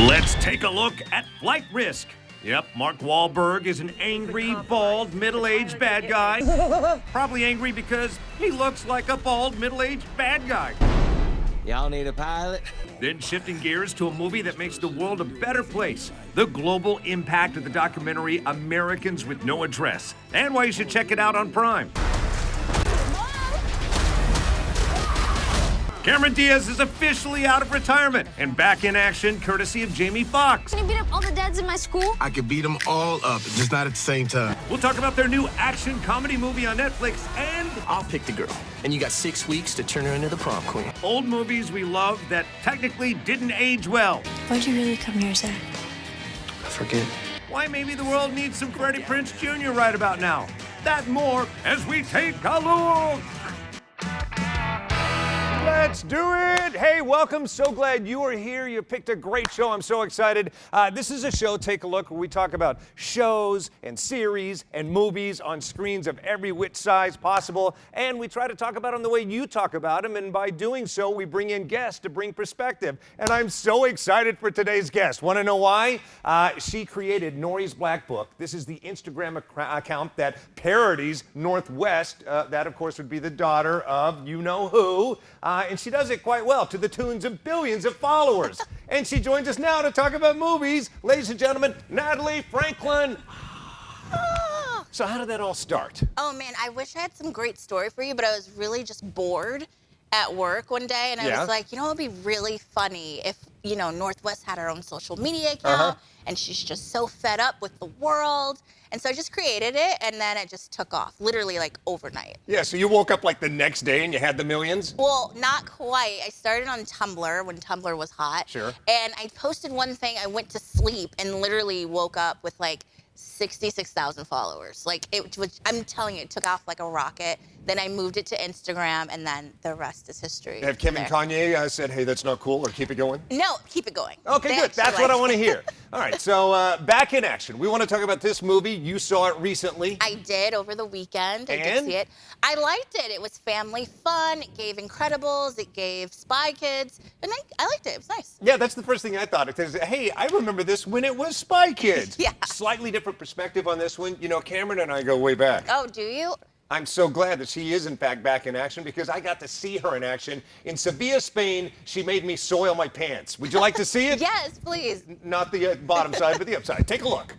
Let's take a look at Flight Risk. Yep, Mark Wahlberg is an angry, bald, middle-aged bad guy. Probably angry because he looks like a bald, middle-aged bad guy. Y'all need a pilot? Then shifting gears to a movie that makes the world a better place. The global impact of the documentary Americans with No Address. And why you should check it out on Prime. Cameron Diaz is officially out of retirement and back in action courtesy of Jamie Foxx. Can you beat up all the dads in my school? I could beat them all up, just not at the same time. We'll talk about their new action comedy movie on Netflix and I'll pick the girl, and you got 6 weeks to turn her into the prom queen. old movies we love that technically didn't age well. Why'd you really come here, Zach? I forget. Why maybe the world needs some Freddie Prinze Jr. right about now. That and more as we take a look. Let's do it! Hey, welcome. So glad you are here. You picked a great show. I'm so excited. This is a show, Take a Look, where we talk about shows and series and movies on screens of every which size possible. And we try to talk about them the way you talk about them. And by doing so, we bring in guests to bring perspective. And I'm so excited for today's guest. Want to know why? She created Nori's Black Book. This is the Instagram account that parodies Northwest. That, of course, would be the daughter of you-know-who. And she does it quite well, to the tunes of billions of followers. And she joins us now to talk about movies. Ladies and gentlemen, Natalie Franklin. So how did that all start? Oh man, I wish I had some great story for you, but I was really just bored at work one day, and I was like, you know, it'd be really funny if, you know, Northwest had her own social media account, and she's just so fed up with the world. And so I just created it, and then it just took off, literally like overnight. Yeah, so you woke up like the next day and you had the millions? Well, not quite. I started on Tumblr when Tumblr was hot. Sure. And I posted one thing, I went to sleep and literally woke up with like 66,000 followers. Like, it was, I'm telling you, it took off like a rocket. Then I moved it to Instagram, and then the rest is history. Have Kim and Kanye said, hey, that's not cool, or keep it going? No, keep it going. Okay, good. That's what I want to hear. All right, so back in action. We want to talk about this movie. You saw it recently. I did over the weekend. I did see it. I liked it. It was family fun. It gave Incredibles. It gave Spy Kids. And I liked it. It was nice. Yeah, that's the first thing I thought. Because, hey, I remember this when it was Spy Kids. Yeah. Slightly different perspective on this one. You know, Cameron and I go way back. Oh, do you? I'm so glad that she is, in fact, back in action because I got to see her in action. In Sevilla, Spain, she made me soil my pants. Would you like to see it? Yes, please. Not the bottom side, but the upside. Take a look.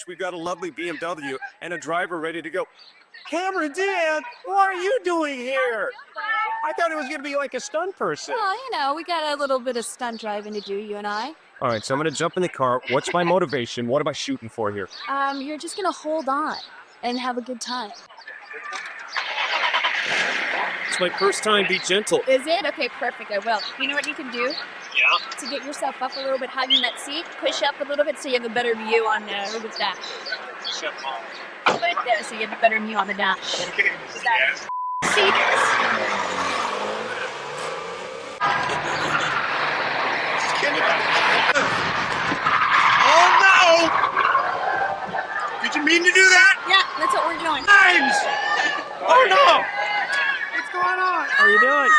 We've got a lovely BMW and a driver ready to go. Cameron Diaz, what are you doing here? I thought it was going to be like a stunt person. Well, you know, we got a little bit of stunt driving to do, you and I. All right, so I'm going to jump in the car. What's my motivation? What am I shooting for here? You're just going to hold on and have a good time. It's my first time. Be gentle. Is it? Okay, perfect. I will. You know what you can do? Yeah. To get yourself up a little bit high in that seat, push up a little bit so you have a better view on look at that. Right there, so you have a better view on the dash. Okay. Yes. See? Oh no! Did you mean to do that? Yeah, that's what we're doing. Times! Oh no! What's going on? How are you doing?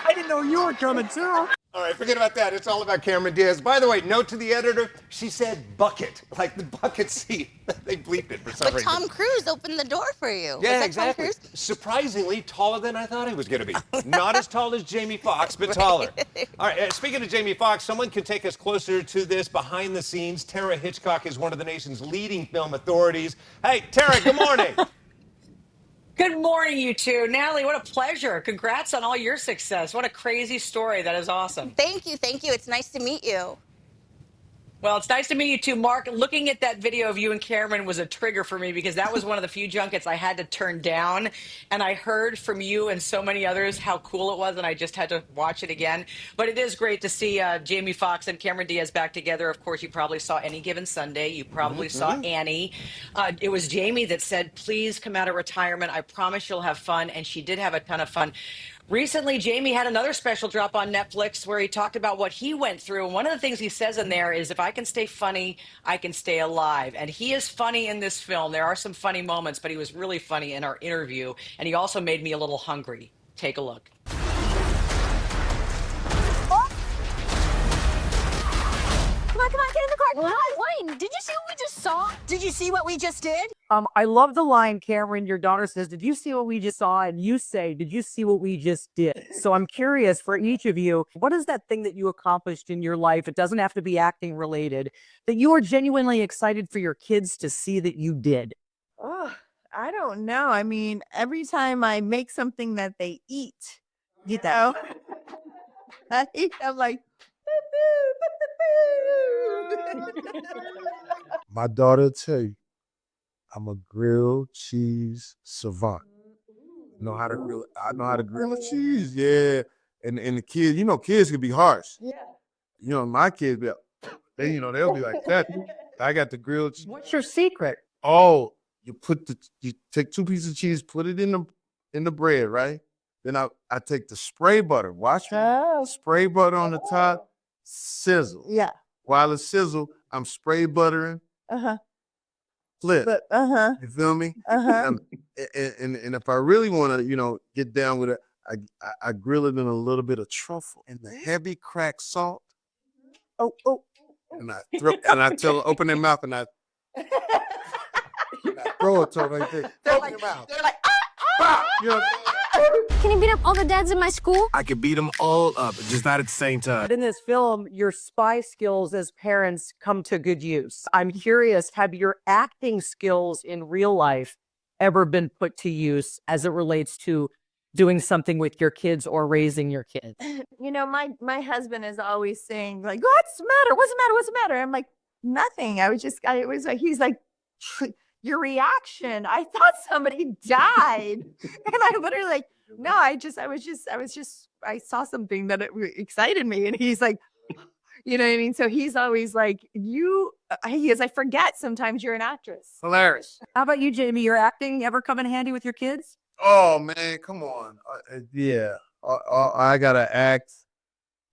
I didn't know you were coming too. All right, forget about that. It's all about Cameron Diaz. By the way, note to the editor, she said bucket, like the bucket seat. They bleeped it for some reason. But Tom Cruise opened the door for you. Yeah, Was that exactly. Tom Cruise? Surprisingly taller than I thought he was going to be. Not as tall as Jamie Foxx, but taller. All right, speaking of Jamie Foxx, someone can take us closer to this behind the scenes. Tara Hitchcock is one of the nation's leading film authorities. Hey, Tara, good morning. Good morning, you two. Natalie, what a pleasure. Congrats on all your success. What a crazy story. That is awesome. Thank you. Thank you. It's nice to meet you. Well, it's nice to meet you too, Mark. Looking at that video of you and Cameron was a trigger for me because that was one of the few junkets I had to turn down. And I heard from you and so many others how cool it was, and I just had to watch it again. But it is great to see Jamie Foxx and Cameron Diaz back together. Of course, you probably saw Any Given Sunday. You probably saw Annie. It was Jamie that said, please come out of retirement. I promise you'll have fun. And she did have a ton of fun. Recently, Jamie had another special drop on Netflix where he talked about what he went through. And one of the things he says in there is, if I can stay funny, I can stay alive. And he is funny in this film. There are some funny moments, but he was really funny in our interview. And he also made me a little hungry. Take a look. Come on, get in the car. Wayne, did you see what we just saw? Did you see what we just did? I love the line, Cameron, your daughter says, did you see what we just saw? And you say, did you see what we just did? So I'm curious for each of you, what is that thing that you accomplished in your life? It doesn't have to be acting related, that you are genuinely excited for your kids to see that you did. Oh, I don't know. I mean, every time I make something that they eat, you know, I'm like, my daughter will tell you, I'm a grilled cheese savant. I know how to grill a cheese, yeah. And the kids, you know, kids can be harsh. yeah. You know, my kids, they'll be like that. I got the grilled cheese. What's your secret? Oh, you take 2 pieces of cheese, put it in the bread, right? Then I take the spray butter. Watch me. Oh. Spray butter on the top, sizzle. Yeah. While it sizzle, I'm spray buttering. Flip. But, You feel me? And if I really want to, get down with it, I grill it in a little bit of truffle and the heavy cracked salt. Oh. And I tell her, open their mouth, and I throw it to her right there. They're Open like, your mouth. they're like, You know, Can you beat up all the dads in my school? I could beat them all up, just not at the same time. But in this film, your spy skills as parents come to good use. I'm curious, have your acting skills in real life ever been put to use as it relates to doing something with your kids or raising your kids? you know, my husband is always saying like, what's the matter? What's the matter? I'm like, nothing. It was like, he's like, your reaction. I thought somebody died. And I literally like, no, I saw something that excited me. And he's like, you know what I mean? So he's always like, I forget sometimes you're an actress. hilarious. How about you, Jamie? Your acting ever come in handy with your kids? Oh man, come on. Yeah, I gotta act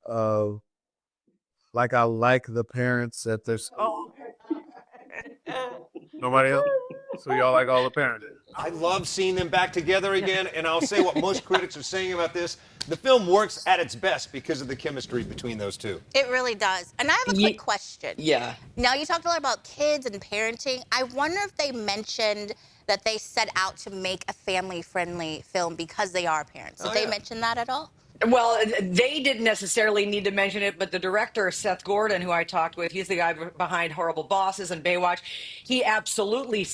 like I like the parents that there's. Oh. Nobody else? So y'all like all the parents? I love seeing them back together again, and I'll say what most critics are saying about this. The film works at its best because of the chemistry between those two. It really does. And I have a quick question. Yeah. Now, you talked a lot about kids and parenting. I wonder if they mentioned that they set out to make a family-friendly film because they are parents. Did they mention that at all? Well, they didn't necessarily need to mention it, but the director, Seth Gordon, who I talked with, he's the guy behind Horrible Bosses and Baywatch. He absolutely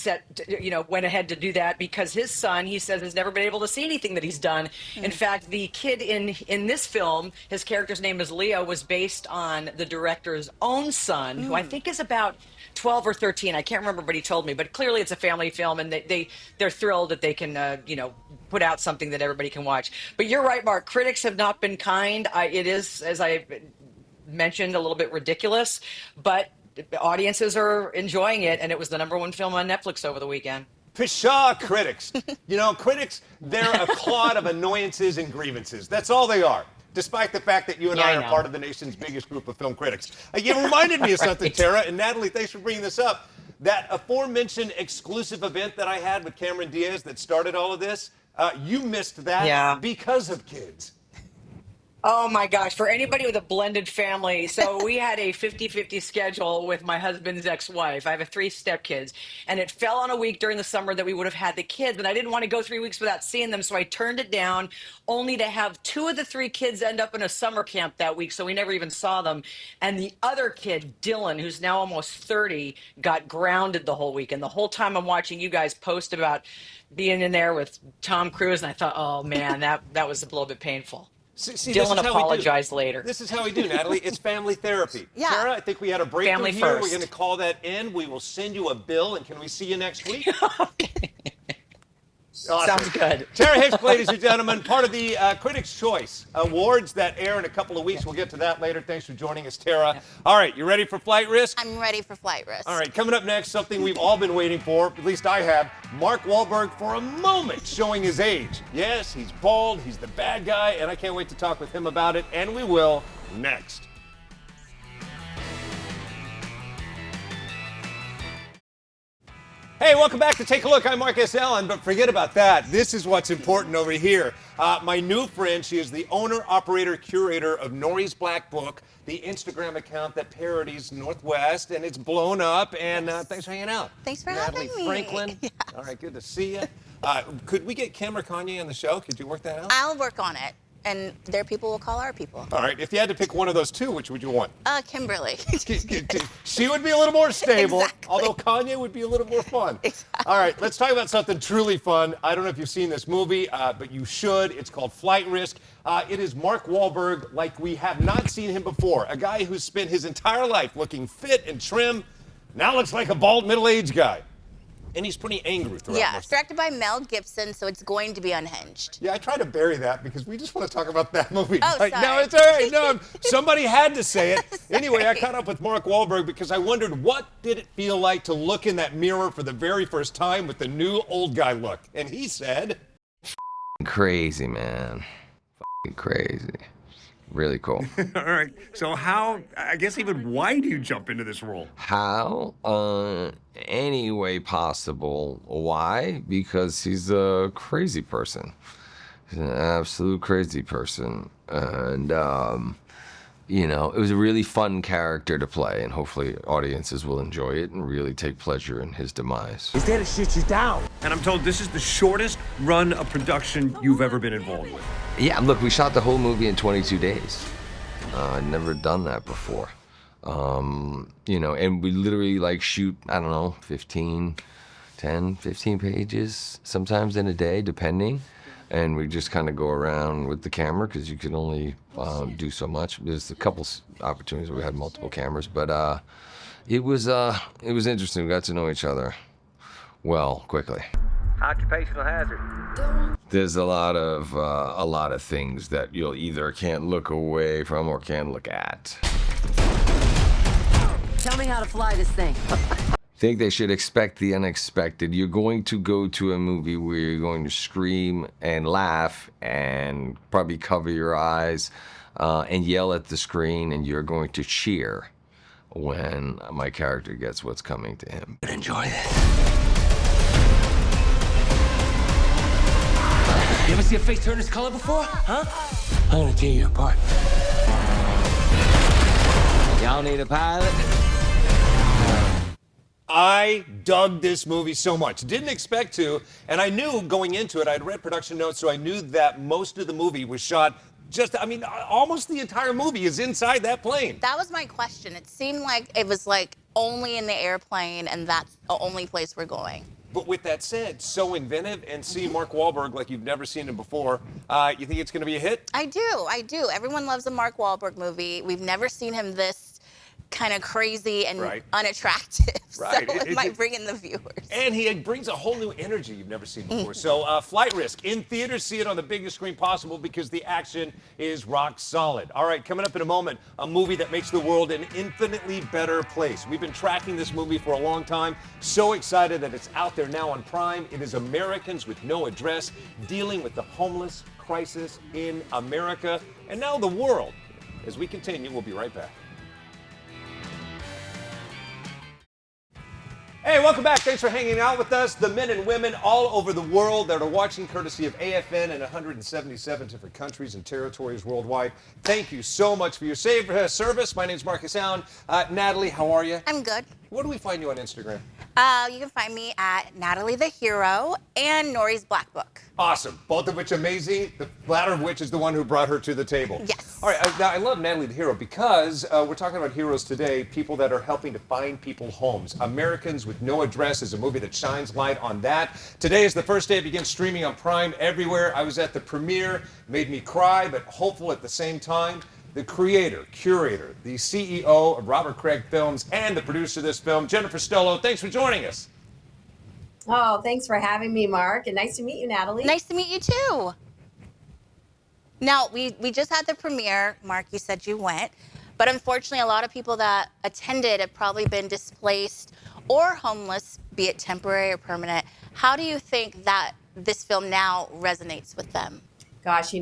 went ahead to do that because his son, he says, has never been able to see anything that he's done. In fact, the kid in this film, his character's name is Leo, was based on the director's own son, who I think is about 12 or 13. I can't remember, but he told me. But clearly it's a family film, and they're thrilled that they can, put out something that everybody can watch. But you're right, Mark. Critics have not been kind. It is, as I mentioned, a little bit ridiculous, but audiences are enjoying it, and it was the #1 film on Netflix over the weekend. Pshaw, critics. Critics, they're a clod of annoyances and grievances. That's all they are. Despite the fact that you and I are part of the nation's biggest group of film critics. You reminded me of something, Tara, and Natalie, thanks for bringing this up. That aforementioned exclusive event that I had with Cameron Diaz that started all of this, you missed that because of kids. Oh my gosh, for anybody with a blended family. So we had a 50-50 schedule with my husband's ex-wife. I have 3 stepkids, and it fell on a week during the summer that we would have had the kids, and I didn't want to go 3 weeks without seeing them, so I turned it down, only to have 2 of the 3 kids end up in a summer camp that week, so we never even saw them. And the other kid, Dylan, who's now almost 30, got grounded the whole week. And the whole time I'm watching you guys post about being in there with Tom Cruise, and I thought, oh man, that was a little bit painful. See, Dylan apologized later. This is how we do, Natalie. It's family therapy. Yeah. Sarah, I think we had a breakthrough Family here. first. We're going to call that in. We will send you a bill, and can we see you next week? Awesome. Sounds good. Tara Hicks, ladies and gentlemen, part of the Critics' Choice Awards that air in a couple of weeks. We'll get to that later. Thanks for joining us, Tara. Yeah. All right, you ready for Flight Risk? I'm ready for Flight Risk. All right, coming up next, something we've all been waiting for, at least I have, Mark Wahlberg for a moment showing his age. Yes, he's bald, he's the bad guy, and I can't wait to talk with him about it, and we will next. Hey, welcome back to Take a Look. I'm Mark S. Allen, but forget about that. This is what's important over here. My new friend, she is the owner, operator, curator of Nori's Black Book, the Instagram account that parodies Northwest, and it's blown up. And thanks for hanging out. Thanks for Natalie having me. Franklin. Yes. All right, good to see you. Could we get Kim or Kanye on the show? Could you work that out? I'll work on it. And their people will call our people. All right, if you had to pick one of those two, which would you want? Kimberly. She would be a little more stable, Exactly. although Kanye would be a little more fun. Exactly. All right, let's talk about something truly fun. I don't know if you've seen this movie, but you should. It's called Flight Risk. It is Mark Wahlberg like we have not seen him before. A guy who's spent his entire life looking fit and trim, now looks like a bald middle-aged guy. And he's pretty angry throughout. Yeah, it's directed by Mel Gibson, so it's going to be unhinged. Yeah, I try to bury that because we just want to talk about that movie. Oh, Like, sorry. no, it's all right. No, somebody had to say it. Anyway, I caught up with Mark Wahlberg because I wondered what did it feel like to look in that mirror for the very first time with the new old guy look. And he said, Crazy, man. Crazy. Really cool. All right. So how, I guess even why do you jump into this role? How? Any way possible. Why? Because he's a crazy person. He's an absolute crazy person. And, you know, it was a really fun character to play, and hopefully audiences will enjoy it and really take pleasure in his demise. He's there to shoot you down. And I'm told this is the shortest run of production you've ever been involved with. Yeah, look, we shot the whole movie in 22 days. I'd never done that before. You know, and we literally like shoot, I don't know, 15 pages, sometimes in a day, depending. And we just kind of go around with the camera because you can only do so much. There's a couple opportunities where we had multiple cameras, but it was interesting. We got to know each other well quickly. Occupational hazard. There's a lot of things that you'll either can't look away from or can't look at. Tell me how to fly this thing. Think they should expect the unexpected. You're going to go to a movie where you're going to scream and laugh and probably cover your eyes and yell at the screen, and you're going to cheer when my character gets what's coming to him. Enjoy this. You ever see a face turn this color before? Huh? I'm gonna tear you apart. Y'all need a pilot? I dug this movie so much. Didn't expect to, and I knew going into it, I'd read production notes, so I knew that most of the movie was shot almost the entire movie is inside that plane. That was my question. It seemed like it was like only in the airplane, and that's the only place we're going. But with that said, so inventive, and see Mark Wahlberg like you've never seen him before. You think it's going to be a hit? I do. Everyone loves a Mark Wahlberg movie. We've never seen him this kind of crazy and unattractive. Right. So it might bring in the viewers. And he brings a whole new energy you've never seen before. So Flight Risk, in theaters, see it on the biggest screen possible because the action is rock solid. All right, coming up in a moment, a movie that makes the world an infinitely better place. We've been tracking this movie for a long time. So excited that it's out there now on Prime. It is Americans with No Address, dealing with the homeless crisis in America and now the world. As we continue, we'll be right back. Hey, welcome back. Thanks for hanging out with us. The men and women all over the world that are watching courtesy of AFN in 177 different countries and territories worldwide. Thank you so much for your service. My name's Marcus Allen. Natalie, how are you? I'm good. Where do we find you on Instagram? You can find me at Natalie the Hero and Nori's Black Book. Awesome. Both of which amazing. The latter of which is the one who brought her to the table. Yes. All right. Now, I love Natalie the Hero because we're talking about heroes today, people that are helping to find people homes. Americans with No Address is a movie that shines light on that. Today is the first day it begins streaming on Prime everywhere. I was at the premiere, made me cry, but hopeful at the same time. The creator, curator, the CEO of Robert Craig Films, and the producer of this film, Jennifer Stollo. Thanks for joining us. Oh, thanks for having me, Mark, and nice to meet you, Natalie. Nice to meet you, too. Now, we just had the premiere. Mark, you said you went. But unfortunately, a lot of people that attended have probably been displaced or homeless, be it temporary or permanent. How do you think that this film now resonates with them? Gosh, you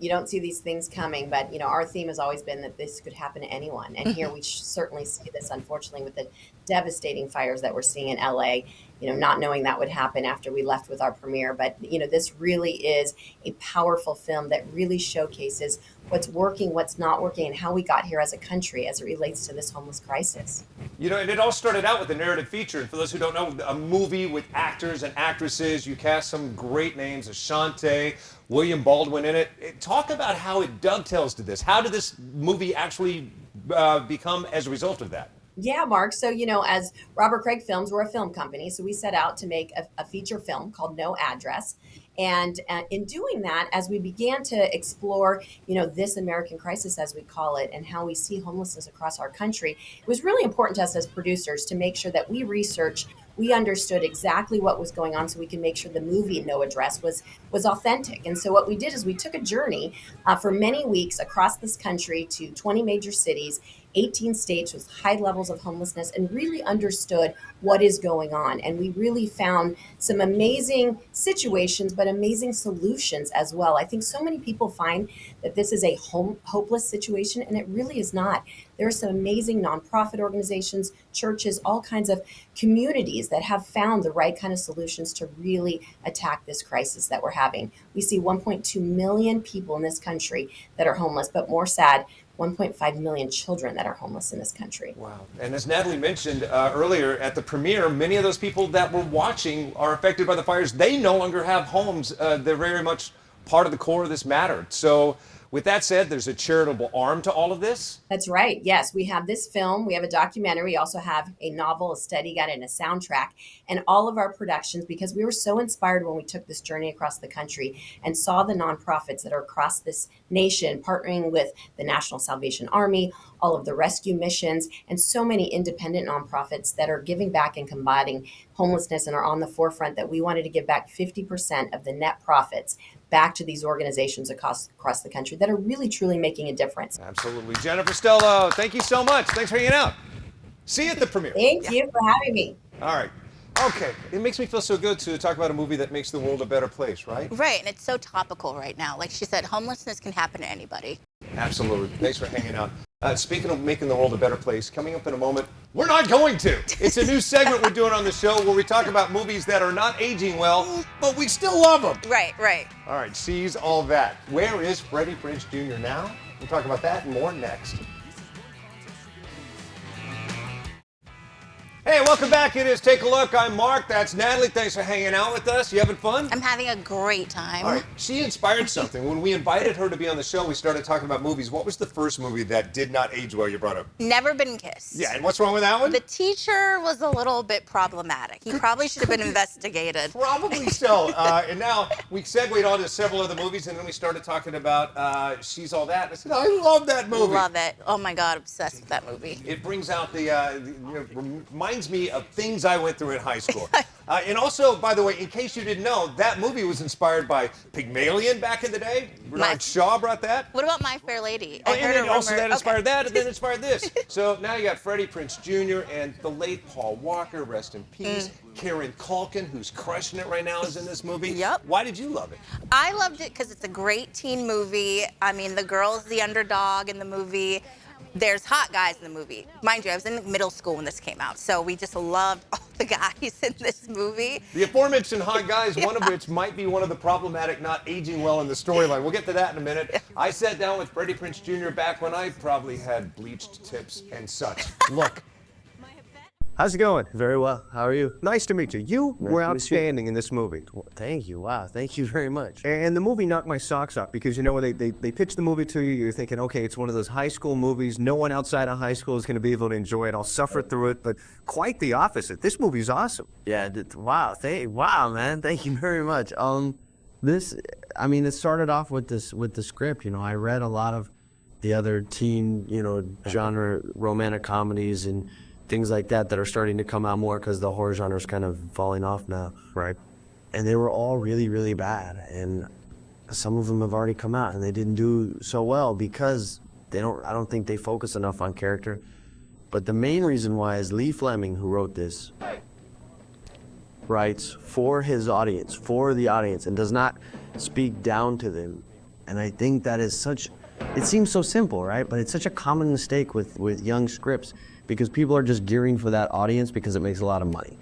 don't see these things coming, but, our theme has always been that this could happen to anyone. And here we certainly see this, unfortunately, with the devastating fires that we're seeing in LA. not knowing that would happen after we left with our premiere. But, this really is a powerful film that really showcases what's working, what's not working, and how we got here as a country as it relates to this homeless crisis. And it all started out with a narrative feature. And for those who don't know, a movie with actors and actresses. You cast some great names, Ashante, William Baldwin in it. Talk about how it dovetails to this. How did this movie actually become as a result of that? Yeah, Mark. So, as Robert Craig Films, we're a film company. So we set out to make a feature film called No Address. And in doing that, as we began to explore, this American crisis, as we call it, and how we see homelessness across our country, it was really important to us as producers to make sure that we understood exactly what was going on so we can make sure the movie No Address was authentic. And so what we did is we took a journey for many weeks across this country to 20 major cities, 18 states with high levels of homelessness, and really understood what is going on. And we really found some amazing situations, but amazing solutions as well. I think so many people find that this is a hopeless situation, and it really is not. There are some amazing nonprofit organizations, churches, all kinds of communities that have found the right kind of solutions to really attack this crisis that we're having. We see 1.2 million people in this country that are homeless, but more sad, 1.5 million children that are homeless in this country. Wow. And as Natalie mentioned earlier at the premiere, many of those people that were watching are affected by the fires. They no longer have homes. They're very much part of the core of this matter. So with that said, there's a charitable arm to all of this? That's right. Yes, we have this film. We have a documentary. We also have a novel, a study guide, and a soundtrack. And all of our productions, because we were so inspired when we took this journey across the country and saw the nonprofits that are across this nation partnering with the National Salvation Army, all of the rescue missions, and so many independent nonprofits that are giving back and combating homelessness and are on the forefront, that we wanted to give back 50% of the net profits back to these organizations across the country that are really, truly making a difference. Absolutely. Jennifer Stello, thank you so much. Thanks for hanging out. See you at the premiere. Thank you for having me. All right. Okay. It makes me feel so good to talk about a movie that makes the world a better place, right? Right, and it's so topical right now. Like she said, homelessness can happen to anybody. Absolutely. Thanks for hanging out. Speaking of making the world a better place, coming up in a moment, we're not going to. It's a new segment we're doing on the show where we talk about movies that are not aging well, but we still love them. Right. All right, seize all that. Where is Freddie Prinze Jr. now? We'll talk about that and more next. Hey, welcome back. It is Take a Look. I'm Mark. That's Natalie. Thanks for hanging out with us. You having fun? I'm having a great time. All right. She inspired something. When we invited her to be on the show, we started talking about movies. What was the first movie that did not age well you brought up? Never Been Kissed. Yeah, and what's wrong with that one? The teacher was a little bit problematic. He probably should have been investigated. Probably so. And now we segued on to several other movies, and then we started talking about She's All That. I said, I love that movie. Love it. Oh my God, obsessed with that movie. It brings out reminds me of things I went through in high school. And also, by the way, in case you didn't know, that movie was inspired by Pygmalion back in the day. Bernard Shaw brought that. What about My Fair Lady? Oh, and then also that inspired that, and then inspired this. So now you got Freddie Prinze Jr. and the late Paul Walker, rest in peace. Karen Culkin, who's crushing it right now, is in this movie. Yep. Why did you love it? I loved it because it's a great teen movie. I mean, the girl's the underdog in the movie. There's hot guys in the movie. Mind you, I was in middle school when this came out, so we just loved all the guys in this movie. The aforementioned hot guys, one of which might be one of the problematic not aging well in the storyline. We'll get to that in a minute. I sat down with Freddie Prinze Jr. back when I probably had bleached tips and such. Look. How's it going? Very well. How are you? Nice to meet you. You Nice were to meet you. outstanding in this movie. Thank you. Wow. Thank you very much. And the movie knocked my socks off because, when they pitch the movie to you, you're thinking, okay, it's one of those high school movies. No one outside of high school is going to be able to enjoy it. I'll suffer through it, but quite the opposite. This movie's awesome. Yeah. Wow. Wow, man. Thank you very much. It started off with the script. I read a lot of the other teen, genre romantic comedies and things like that are starting to come out more because the horror genre is kind of falling off now. Right. And they were all really, really bad. And some of them have already come out and they didn't do so well because I don't think they focus enough on character. But the main reason why is Lee Fleming, who wrote this, writes for his audience, for the audience, and does not speak down to them. And I think that is it seems so simple, right? But it's such a common mistake with young scripts, because people are just gearing for that audience because it makes a lot of money.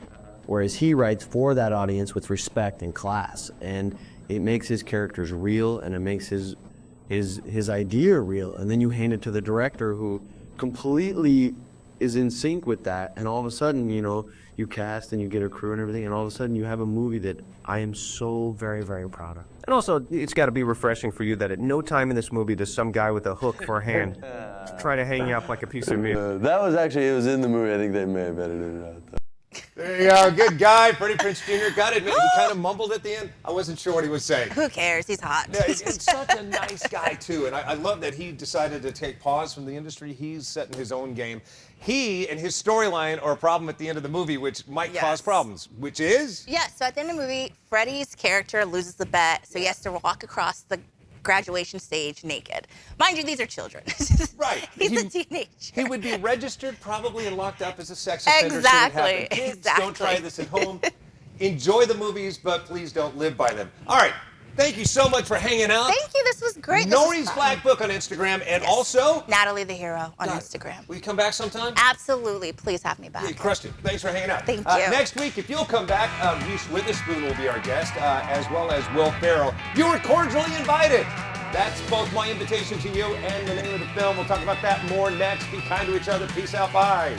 whereas he writes for that audience with respect and class, and it makes his characters real, and it makes his idea real. And then you hand it to the director, who completely is in sync with that, and all of a sudden, you know, you cast and you get a crew and everything, and all of a sudden you have a movie that I am so very, very proud of. And also, it's got to be refreshing for you that at no time in this movie does some guy with a hook for a hand try to hang you up like a piece of meat. That was actually, it was in the movie. I think they may have edited it out, though. There you go. Good guy, Freddie Prinze Jr. Got it. He kind of mumbled at the end. I wasn't sure what he was saying. Who cares? He's hot. Yeah, he's such a nice guy, too. And I love that he decided to take pause from the industry. He's setting his own game. He and his storyline are a problem at the end of the movie, which might cause problems, which is? Yes, so at the end of the movie, Freddie's character loses the bet, so he has to walk across the graduation stage naked. Mind you, these are children. Right. He's a teenager. He would be registered probably and locked up as a sex offender. Exactly. Kids, don't try this at home. Enjoy the movies, but please don't live by them. All right. Thank you so much for hanging out. Thank you. This was great. Nori's Black Book on Instagram, and also Natalie the Hero on Instagram. Will you come back sometime? Absolutely. Please have me back. You crushed it. Thanks for hanging out. Thank you. Next week, if you'll come back, Reese Witherspoon will be our guest, as well as Will Ferrell. You are cordially invited. That's both my invitation to you and the name of the film. We'll talk about that more next. Be kind to each other. Peace out. Bye.